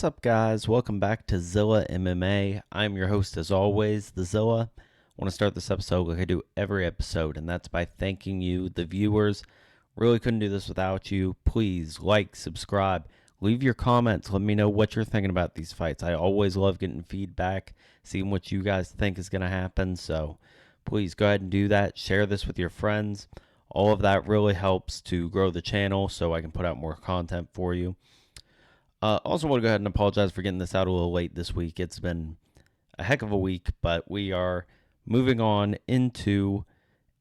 What's up, guys? Welcome back to Zilla MMA. I'm your host, as always, the Zilla. I want to start this episode like I do every episode, and that's by thanking you, the viewers. Really couldn't do this without you. Please like, subscribe, leave your comments. Let me know what you're thinking about these fights. I always love getting feedback, seeing what you guys think is going to happen. So please go ahead and do that. Share this with your friends. All of that really helps to grow the channel so I can put out more content for you. Also want to go ahead and apologize for getting this out a little late this week. It's been a heck of a week, but we are moving on into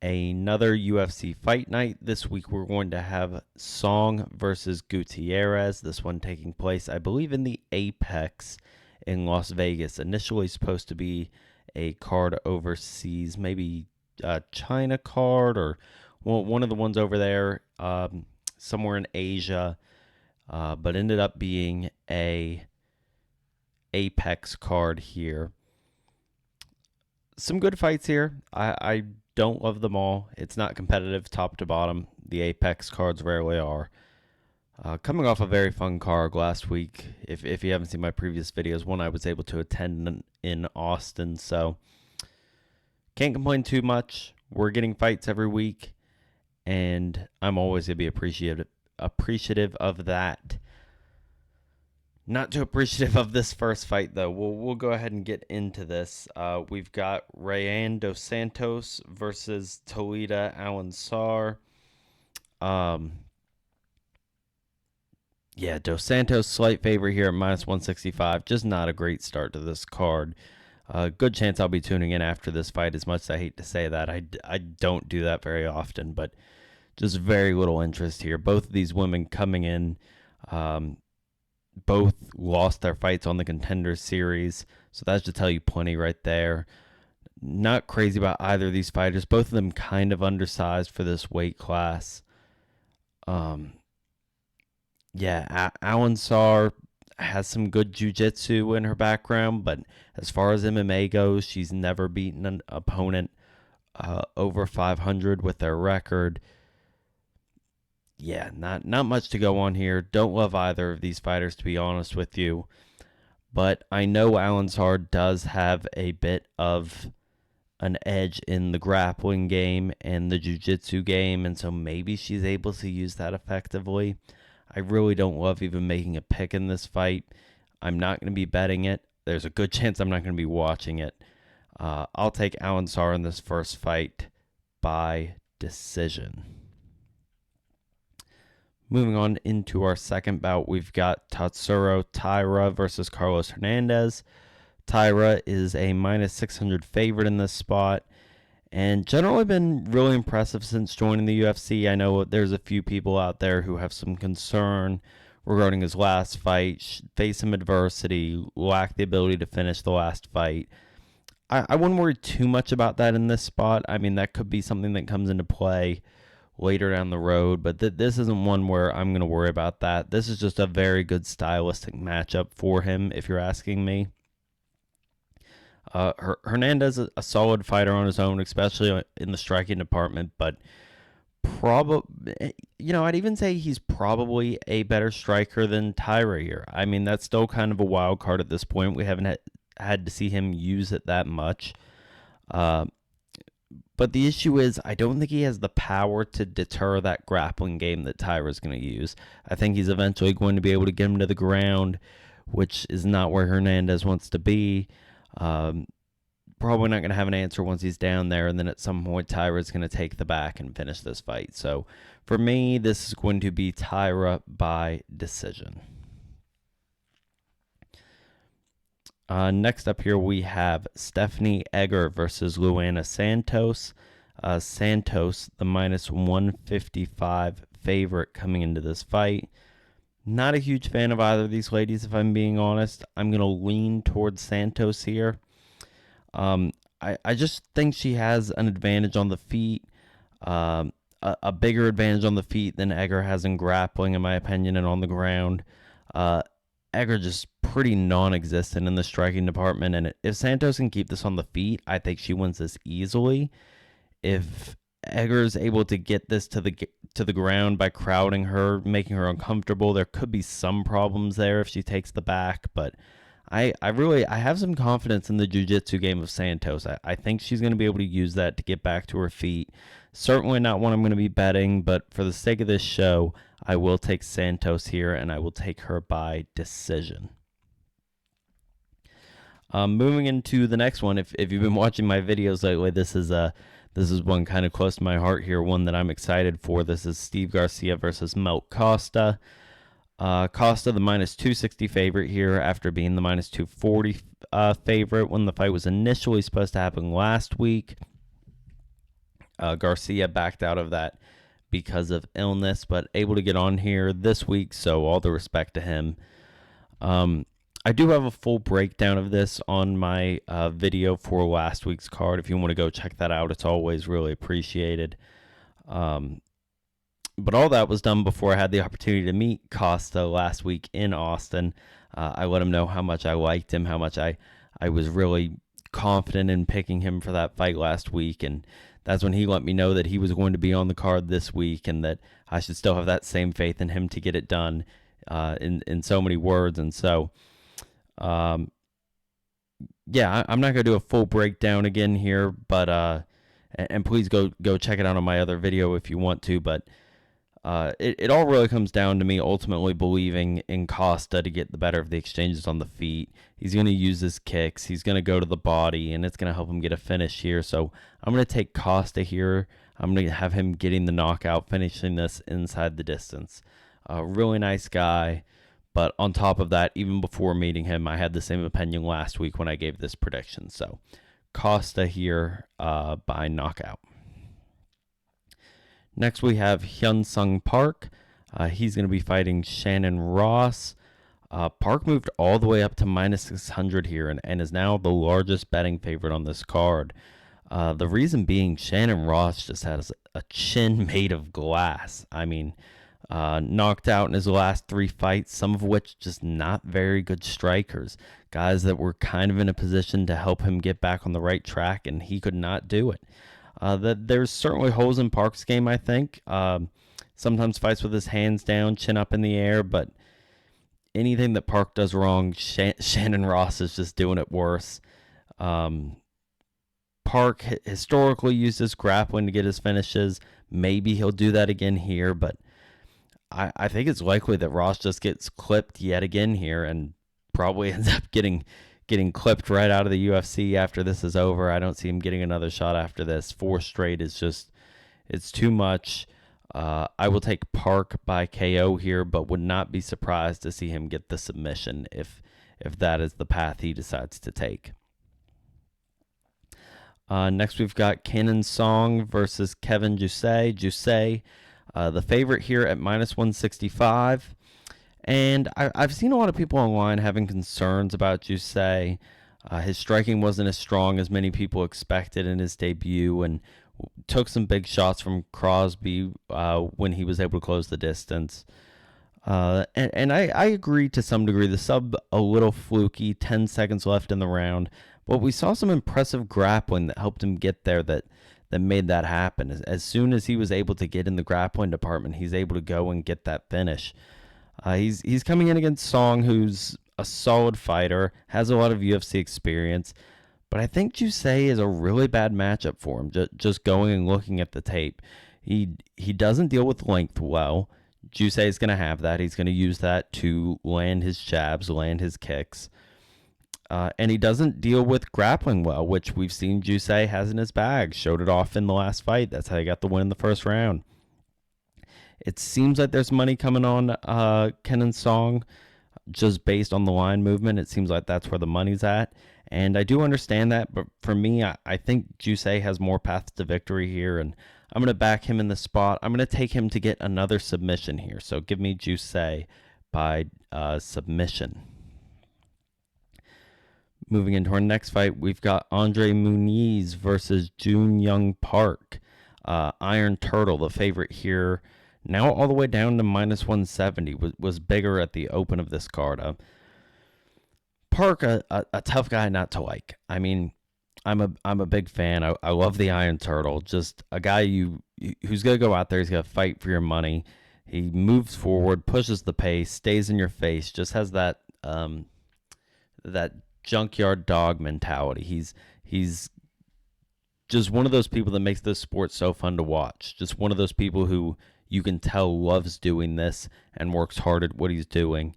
another UFC fight night. This week we're going to have Song versus Gutierrez. This one taking place, I believe, in the Apex in Las Vegas. Initially supposed to be a card overseas, maybe a China card or one of the ones over there, somewhere in Asia. But ended up being a Apex card here. Some good fights here. I don't love them all. It's not competitive top to bottom. The Apex cards rarely are. Coming off a very fun card last week. If you haven't seen my previous videos, one I was able to attend in Austin. So can't complain too much. We're getting fights every week, and I'm always going to be appreciative of that. Not too appreciative of this first fight, though. We'll go ahead and get into this. We've got Rayan dos Santos versus Toledo Alansar. Dos Santos slight favor here at minus 165. Just not a great start to this card. Good chance I'll be tuning in after this fight. As much as I hate to say that, I don't do that very often, but just very little interest here. Both of these women coming in, both lost their fights on the Contender Series, so that should tell you plenty right there. Not crazy about either of these fighters. Both of them kind of undersized for this weight class. Alansar has some good jiu-jitsu in her background, but as far as MMA goes, she's never beaten an opponent over 500 with their record. Not much to go on here. Don't love either of these fighters, to be honest with you. But I know Alansar does have a bit of an edge in the grappling game and the jiu-jitsu game, and so maybe she's able to use that effectively. I really don't love even making a pick in this fight. I'm not going to be betting it. There's a good chance I'm not going to be watching it. I'll take Alansar in this first fight by decision. Moving on into our second bout, we've got Tatsuro Taira versus Carlos Hernandez. Taira is a minus 600 favorite in this spot, and generally been really impressive since joining the UFC. I know there's a few people out there who have some concern regarding his last fight, faced some adversity, lacked the ability to finish the last fight. I wouldn't worry too much about that in this spot. I mean, that could be something that comes into play later down the road, but this isn't one where I'm going to worry about that. This is just a very good stylistic matchup for him, if you're asking me. Hernandez is a solid fighter on his own, especially in the striking department, but I'd even say he's probably a better striker than Taira here. I mean, that's still kind of a wild card at this point. We haven't had to see him use it that much. But the issue is, I don't think he has the power to deter that grappling game that Taira's going to use. I think he's eventually going to be able to get him to the ground, which is not where Hernandez wants to be. Probably not going to have an answer once he's down there, and then at some point Taira's going to take the back and finish this fight. So for me, this is going to be Taira by decision. Next up here, we have Stephanie Egger versus Luana Santos. Santos, the minus 155 favorite coming into this fight. Not a huge fan of either of these ladies, if I'm being honest. I'm going to lean towards Santos here. I just think she has an advantage on the feet, a bigger advantage on the feet than Egger has in grappling, in my opinion, and on the ground. Egger just pretty non-existent in the striking department, and if Santos can keep this on the feet, I think she wins this easily. If Egger's able to get this to the ground by crowding her, making her uncomfortable. There could be some problems there if she takes the back, but I have some confidence in the jiu-jitsu game of Santos. I think she's going to be able to use that to get back to her feet. Certainly not one I'm going to be betting, but for the sake of this show, I will take Santos here, and I will take her by decision. Moving into the next one, if you've been watching my videos lately, this is one kind of close to my heart here, one that I'm excited for. This is Steve Garcia versus Melt Costa. Costa, the minus 260 favorite here after being the minus 240 favorite when the fight was initially supposed to happen last week. Garcia backed out of that because of illness, but able to get on here this week, so all the respect to him. I do have a full breakdown of this on my video for last week's card. If you want to go check that out, it's always really appreciated. But all that was done before I had the opportunity to meet Costa last week in Austin. I let him know how much I liked him, how much I was really confident in picking him for that fight last week, and that's when he let me know that he was going to be on the card this week and that I should still have that same faith in him to get it done in so many words. And so yeah, I'm not going to do a full breakdown again here, but and please go check it out on my other video if you want to, but it all really comes down to me ultimately believing in Costa to get the better of the exchanges on the feet. He's going to use his kicks. He's going to go to the body, and it's going to help him get a finish here. So I'm going to take Costa here. I'm going to have him getting the knockout, finishing this inside the distance. Really nice guy. But on top of that, even before meeting him, I had the same opinion last week when I gave this prediction. So Costa here by knockout. Next, we have Hyun-Sung Park. He's going to be fighting Shannon Ross. Park moved all the way up to minus 600 here and is now the largest betting favorite on this card. The reason being Shannon Ross just has a chin made of glass. I mean, knocked out in his last 3 fights, some of which just not very good strikers. Guys that were kind of in a position to help him get back on the right track, and he could not do it. There's certainly holes in Park's game, I think. Sometimes fights with his hands down, chin up in the air, but anything that Park does wrong, Shannon Ross is just doing it worse. Park historically used his grappling to get his finishes. Maybe he'll do that again here, but I think it's likely that Ross just gets clipped yet again here and probably ends up getting clipped right out of the UFC after this is over. I don't see him getting another shot after this. 4 straight is just, it's too much. I will take Park by KO here, but would not be surprised to see him get the submission if that is the path he decides to take. Next, we've got Kenan Song versus Kevin Jusay. Jusay, the favorite here at minus 165. And I've seen a lot of people online having concerns about Jusay. His striking wasn't as strong as many people expected in his debut and took some big shots from Crosby when he was able to close the distance. And I agree to some degree. The sub a little fluky, 10 seconds left in the round. But we saw some impressive grappling that helped him get there that made that happen. As soon as he was able to get in the grappling department, he's able to go and get that finish. He's coming in against Song, who's a solid fighter, has a lot of UFC experience, but I think Jusay is a really bad matchup for him. Just going and looking at the tape, he doesn't deal with length well. Jusay is going to have that. He's going to use that to land his jabs, land his kicks, and he doesn't deal with grappling well, which we've seen Jusay has in his bag. Showed it off in the last fight. That's how he got the win in the first round. It seems like there's money coming on Kenan Song just based on the line movement. It seems like that's where the money's at. And I do understand that, but for me, I think Jusay has more paths to victory here, and I'm going to back him in the spot. I'm going to take him to get another submission here. So give me Jusay by submission. Moving into our next fight, we've got Andre Muniz versus Jun Young Park. Iron Turtle, the favorite here, now all the way down to minus 170, was bigger at the open of this card. Park, a tough guy not to like. I mean, I'm a big fan. I love the Iron Turtle. Just a guy who's gonna go out there. He's gonna fight for your money. He moves forward, pushes the pace, stays in your face. Just has that junkyard dog mentality. He's just one of those people that makes this sport so fun to watch. Just one of those people who you can tell loves doing this and works hard at what he's doing,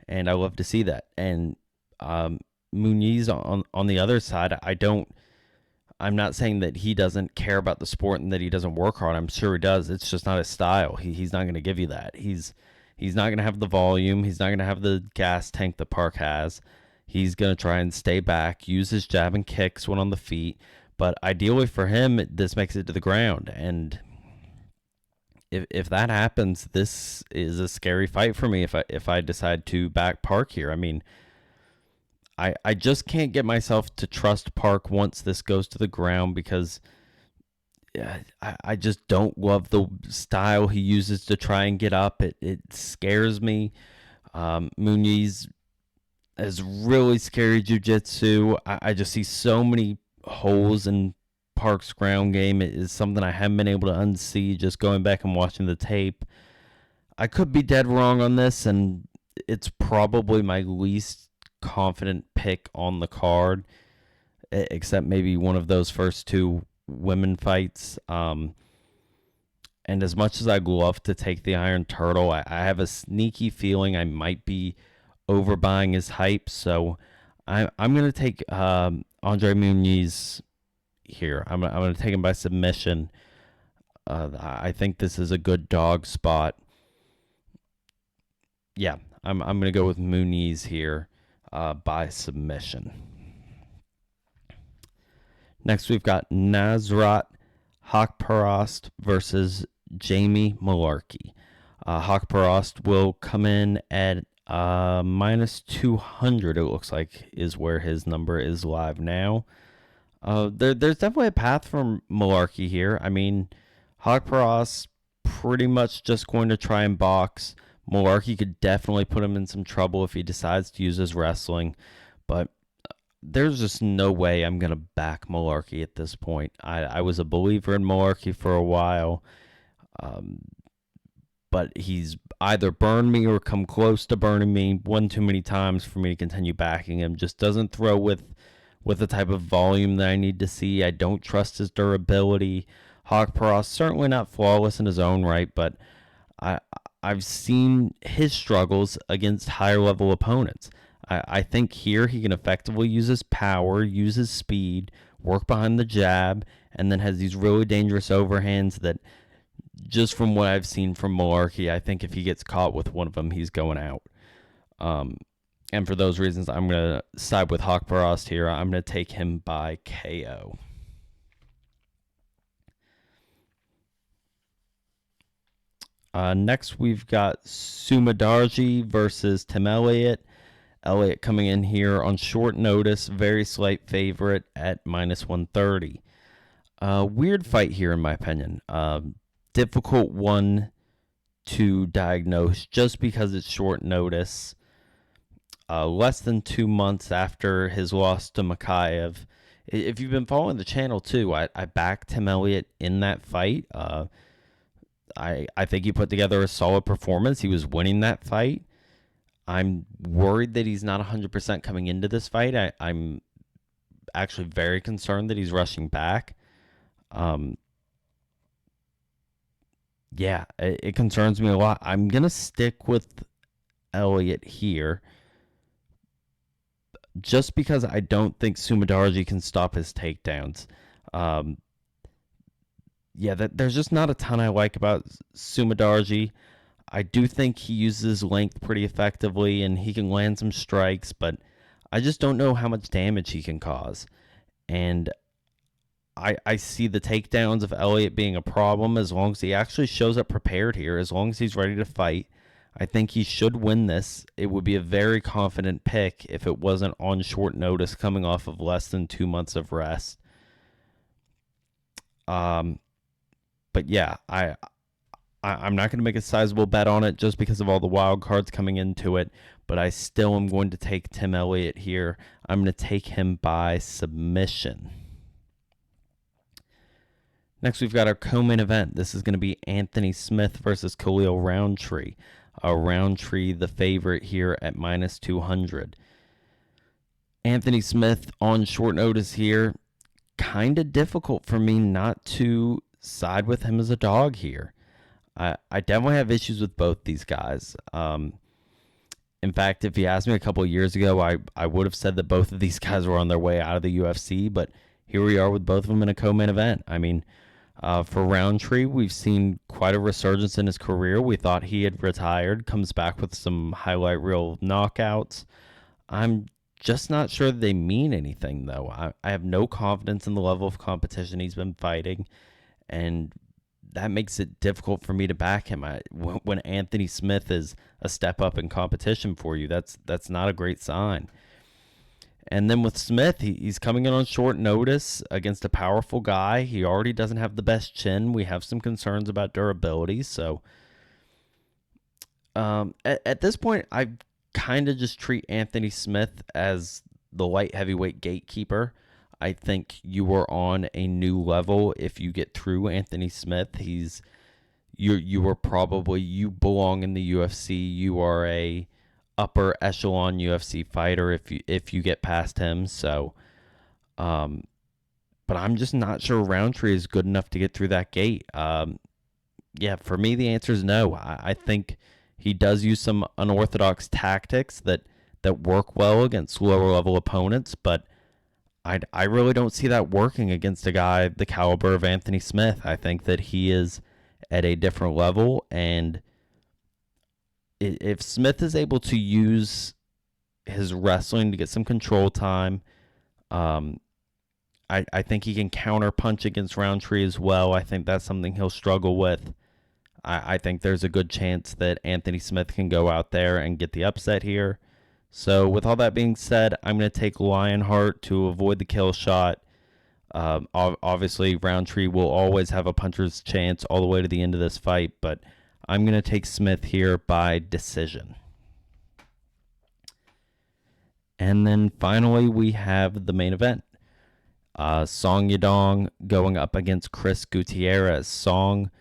and I love to see that. And um, Muniz on the other side, I'm not saying that he doesn't care about the sport and that he doesn't work hard. I'm sure he does. It's just not his style. He's not going to give you that. He's not going to have the volume. He's not going to have the gas tank that Park has. He's going to try and stay back, use his jab and kicks when on the feet. But ideally for him, this makes it to the ground. And if that happens, this is a scary fight for me if I decide to back Park here. I mean, I just can't get myself to trust Park once this goes to the ground because I just don't love the style he uses to try and get up. It scares me. Muniz has really scary jiu-jitsu. I just see so many holes in Park's ground game. It is something I haven't been able to unsee just going back and watching the tape. I could be dead wrong on this, and it's probably my least confident pick on the card, except maybe one of those first two women fights. And as much as I'd love to take the Iron Turtle, I have a sneaky feeling I might be overbuying his hype. So I'm going to take Andre Muniz here. I'm going to take him by submission. I think this is a good dog spot. Yeah, I'm going to go with Muniz here by submission. Next, we've got Nasrat Haqparast versus Jamie Malarkey. Haqparast will come in at minus 200, it looks like, is where his number is live now. There's definitely a path for Malarkey here. I mean, Haqparast pretty much just going to try and box. Malarkey could definitely put him in some trouble if he decides to use his wrestling, but there's just no way I'm going to back Malarkey at this point. I was a believer in Malarkey for a while, but he's either burned me or come close to burning me one too many times for me to continue backing him. Just doesn't throw with the type of volume that I need to see. I don't trust his durability. Haqparast, certainly not flawless in his own right, but I've seen his struggles against higher level opponents. I think here he can effectively use his power, use his speed, work behind the jab, and then has these really dangerous overhands that, just from what I've seen from Malarkey, I think if he gets caught with one of them, he's going out. And for those reasons, I'm going to side with Haqparast here. I'm going to take him by KO. Next, we've got Sumadarji versus Tim Elliott. Elliott coming in here on short notice, very slight favorite at minus 130. Weird fight here, in my opinion. Difficult one to diagnose just because it's short notice. Less than 2 months after his loss to Makayev. If you've been following the channel too, I backed Tim Elliott in that fight. I think he put together a solid performance. He was winning that fight. I'm worried that he's not 100% coming into this fight. I'm actually very concerned that he's rushing back. Yeah, it concerns me a lot. I'm going to stick with Elliott here just because I don't think Sumadarji can stop his takedowns. There's just not a ton I like about Sumadarji. I do think he uses length pretty effectively and he can land some strikes, but I just don't know how much damage he can cause. And I see the takedowns of Elliott being a problem as long as he actually shows up prepared here, as long as he's ready to fight. I think he should win this. It would be a very confident pick if it wasn't on short notice coming off of less than 2 months of rest. But yeah, I'm not going to make a sizable bet on it just because of all the wild cards coming into it, but I still am going to take Tim Elliott here. I'm going to take him by submission. Next, we've got our co-main event. This is going to be Anthony Smith versus Khalil Roundtree. Roundtree, the favorite here at minus 200. Anthony Smith on short notice here. Kind of difficult for me not to side with him as a dog here. I definitely have issues with both these guys. In fact, if you asked me a couple of years ago, I would have said that both of these guys were on their way out of the UFC, but here we are with both of them in a co-main event. I mean, for Roundtree, we've seen quite a resurgence in his career. We thought he had retired, comes back with some highlight reel knockouts. I'm just not sure they mean anything, though. I have no confidence in the level of competition he's been fighting, and that makes it difficult for me to back him. When Anthony Smith is a step up in competition for you, that's not a great sign. And then with Smith, he's coming in on short notice against a powerful guy. He already doesn't have the best chin. We have some concerns about durability. So at this point, I kind of just treat Anthony Smith as the light heavyweight gatekeeper. I think you are on a new level if you get through Anthony Smith. You belong in the UFC. You are a upper echelon UFC fighter if you get past him. So, but I'm just not sure Roundtree is good enough to get through that gate. Yeah, for me the answer is no. I think he does use some unorthodox tactics that work well against lower level opponents, but I really don't see that working against a guy the caliber of Anthony Smith. I think that he is at a different level, and if Smith is able to use his wrestling to get some control time, I think he can counter punch against Roundtree as well. I think that's something he'll struggle with. I think there's a good chance that Anthony Smith can go out there and get the upset here. So with all that being said, I'm going to take Lionheart to avoid the kill shot. Obviously, Roundtree will always have a puncher's chance all the way to the end of this fight, but I'm going to take Smith here by decision. And then finally, we have the main event. Song Yadong going up against Chris Gutierrez. Song,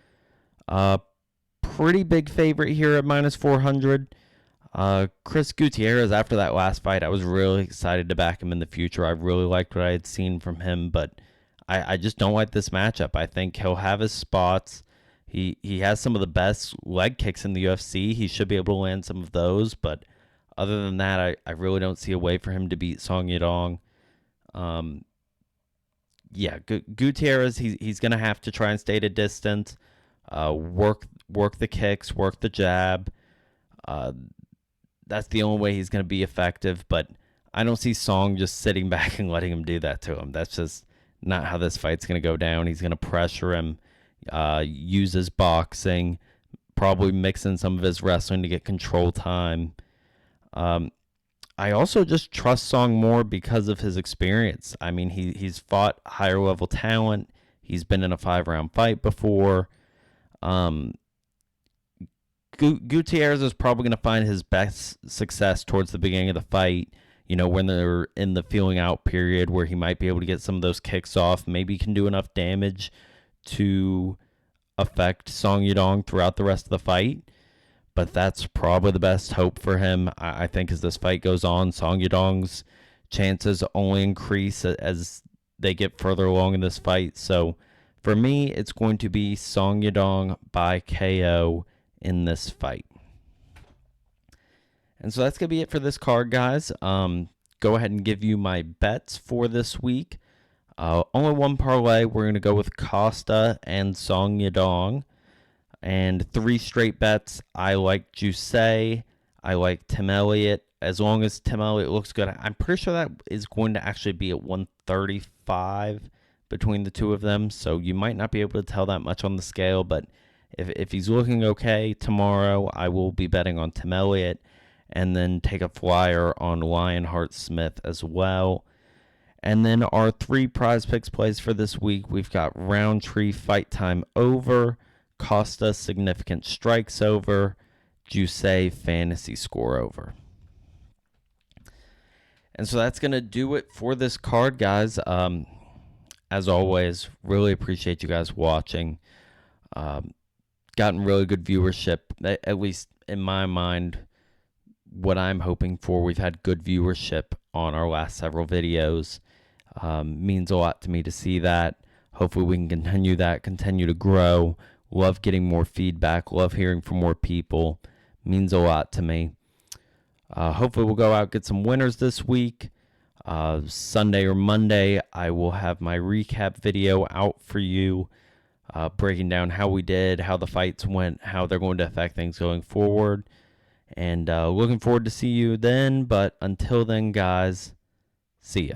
pretty big favorite here at minus 400. Chris Gutierrez, after that last fight, I was really excited to back him in the future. I really liked what I had seen from him, but I just don't like this matchup. I think he'll have his spots. He has some of the best leg kicks in the UFC. He should be able to land some of those, but other than that, I really don't see a way for him to beat Song Yadong. Gutierrez, he's going to have to try and stay at a distance, work the kicks, work the jab. That's the only way he's going to be effective, but I don't see Song just sitting back and letting him do that to him. That's just not how this fight's going to go down. He's going to pressure him, use his boxing, probably mix in some of his wrestling to get control time. I also just trust Song more because of his experience. I mean, he's fought higher level talent. He's been in a 5-round fight before. Gutierrez is probably going to find his best success towards the beginning of the fight, when they're in the feeling out period where he might be able to get some of those kicks off. Maybe he can do enough damage to affect Song Yadong throughout the rest of the fight. But that's probably the best hope for him. I think as this fight goes on, Song Yadong's chances only increase as they get further along in this fight. So for me, it's going to be Song Yadong by KO in this fight. And so that's going to be it for this card, guys. Go ahead and give you my bets for this week. Only one parlay. We're going to go with Costa and Song Yadong. And 3 straight bets. I like Juice. I like Tim Elliott. As long as Tim Elliott looks good, I'm pretty sure that is going to actually be at 135 between the two of them. So you might not be able to tell that much on the scale, but if he's looking okay tomorrow, I will be betting on Tim Elliott and then take a flyer on Lionheart Smith as well. And then our 3 prize picks plays for this week. We've got Roundtree fight time over, Costa significant strikes over, Juice fantasy score over. And so that's going to do it for this card, guys. as always, really appreciate you guys watching. Gotten really good viewership, at least in my mind, what I'm hoping for. We've had good viewership on our last several videos. Means a lot to me to see that. Hopefully we can continue that, continue to grow. Love getting more feedback. Love hearing from more people. Means a lot to me. Hopefully we'll go out, get some winners this week. Sunday or Monday, I will have my recap video out for you, breaking down how we did, how the fights went, how they're going to affect things going forward. And looking forward to see you then. But until then, guys, see ya.